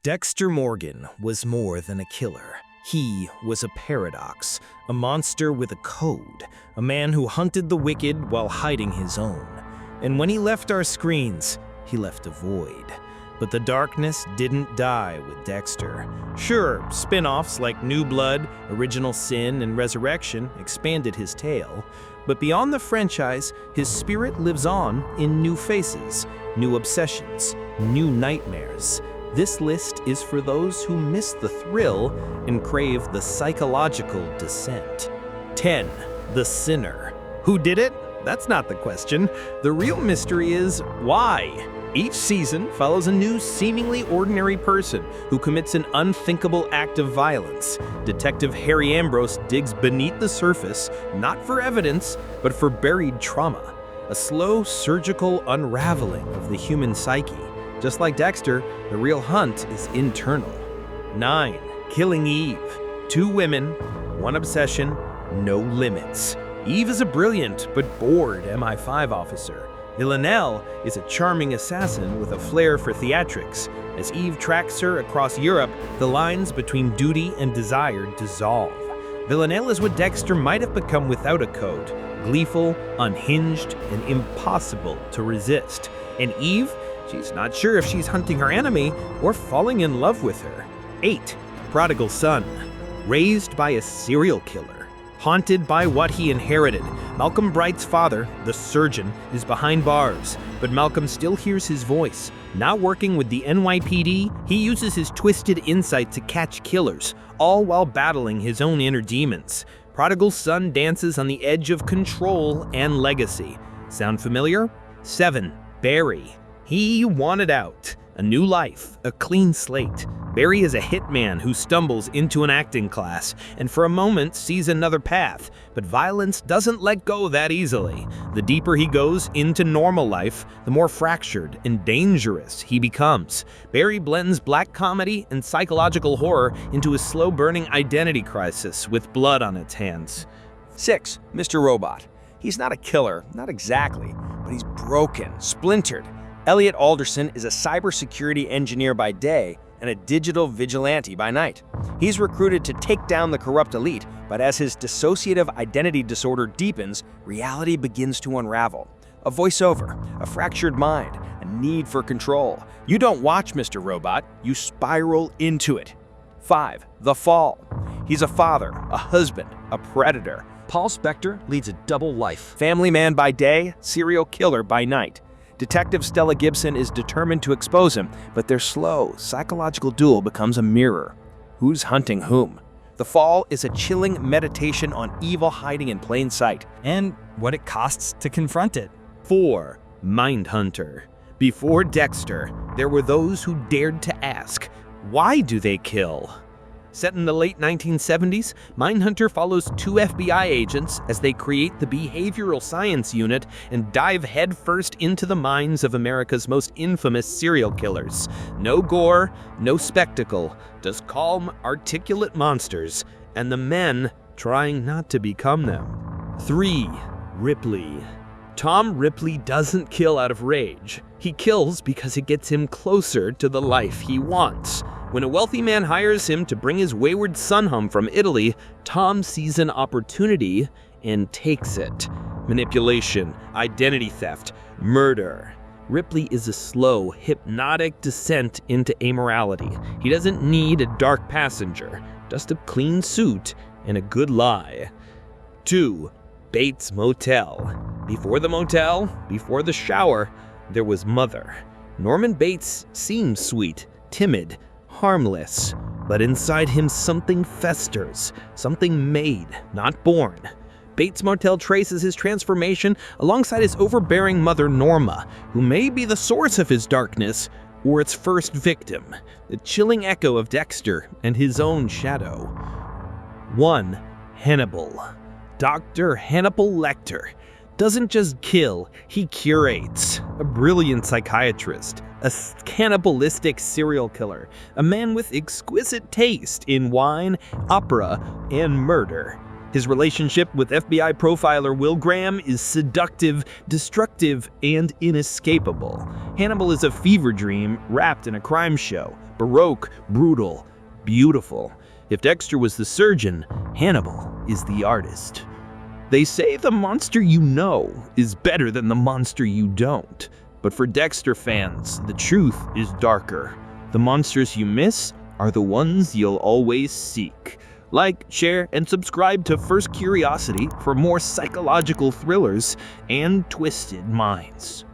Dexter Morgan was more than a killer. He was a paradox, a monster with a code, a man who hunted the wicked while hiding his own. And when he left our screens, he left a void. But the darkness didn't die with Dexter. Sure, spin-offs like New Blood, Original Sin, and Resurrection expanded his tale, but beyond the franchise, his spirit lives on in new faces, new obsessions, new nightmares. This list is for those who miss the thrill and crave the psychological descent. 10. The Sinner. Who did it? That's not the question. The real mystery is why. Each season follows a new, seemingly ordinary person who commits an unthinkable act of violence. Detective Harry Ambrose digs beneath the surface, not for evidence, but for buried trauma. A slow, surgical unraveling of the human psyche. Just like Dexter, the real hunt is internal. 9. Killing Eve. 2 women, 1 obsession, no limits. Eve is a brilliant but bored MI5 officer. Villanelle is a charming assassin with a flair for theatrics. As Eve tracks her across Europe, the lines between duty and desire dissolve. Villanelle is what Dexter might have become without a code. Gleeful, unhinged, and impossible to resist. And Eve? She's not sure if she's hunting her enemy or falling in love with her. 8. Prodigal son. Raised by a serial killer. Haunted by what he inherited, Malcolm Bright's father, the surgeon, is behind bars, but Malcolm still hears his voice. Now working with the NYPD, he uses his twisted insight to catch killers, all while battling his own inner demons. Prodigal son dances on the edge of control and legacy. Sound familiar? 7. Barry. He wanted out. A new life, a clean slate. Barry is a hitman who stumbles into an acting class and for a moment sees another path, but violence doesn't let go that easily. The deeper he goes into normal life, the more fractured and dangerous he becomes. Barry blends black comedy and psychological horror into a slow-burning identity crisis with blood on its hands. 6. Mr. Robot. He's not a killer, not exactly, but he's broken, splintered. Elliot Alderson is a cybersecurity engineer by day and a digital vigilante by night. He's recruited to take down the corrupt elite, but as his dissociative identity disorder deepens, reality begins to unravel. A voiceover, a fractured mind, a need for control. You don't watch Mr. Robot, you spiral into it. 5. The Fall. He's a father, a husband, a predator. Paul Spector leads a double life. Family man by day, serial killer by night. Detective Stella Gibson is determined to expose him, but their slow, psychological duel becomes a mirror. Who's hunting whom? The Fall is a chilling meditation on evil hiding in plain sight. And what it costs to confront it. 4. Mindhunter. Before Dexter, there were those who dared to ask, why do they kill? Set in the late 1970s, Mindhunter follows 2 FBI agents as they create the Behavioral Science Unit and dive headfirst into the minds of America's most infamous serial killers. No gore, no spectacle, just calm, articulate monsters, and the men trying not to become them. 3. Ripley. Tom Ripley doesn't kill out of rage. He kills because it gets him closer to the life he wants. When a wealthy man hires him to bring his wayward son home from Italy, Tom sees an opportunity and takes it. Manipulation, identity theft, murder. Ripley is a slow, hypnotic descent into amorality. He doesn't need a dark passenger, just a clean suit and a good lie. 2. Bates Motel. Before the motel, before the shower, there was Mother. Norman Bates seems sweet, timid, harmless, but inside him something festers, something made, not born. Bates Motel traces his transformation alongside his overbearing mother Norma, who may be the source of his darkness or its first victim, the chilling echo of Dexter and his own shadow. 1. Hannibal. Dr. Hannibal Lecter doesn't just kill, he curates. A brilliant psychiatrist, a cannibalistic serial killer, a man with exquisite taste in wine, opera, and murder. His relationship with FBI profiler Will Graham is seductive, destructive, and inescapable. Hannibal is a fever dream wrapped in a crime show. Baroque, brutal, beautiful. If Dexter was the surgeon, Hannibal is the artist. They say the monster you know is better than the monster you don't. But for Dexter fans, the truth is darker. The monsters you miss are the ones you'll always seek. Like, share, and subscribe to First Curiosity for more psychological thrillers and twisted minds.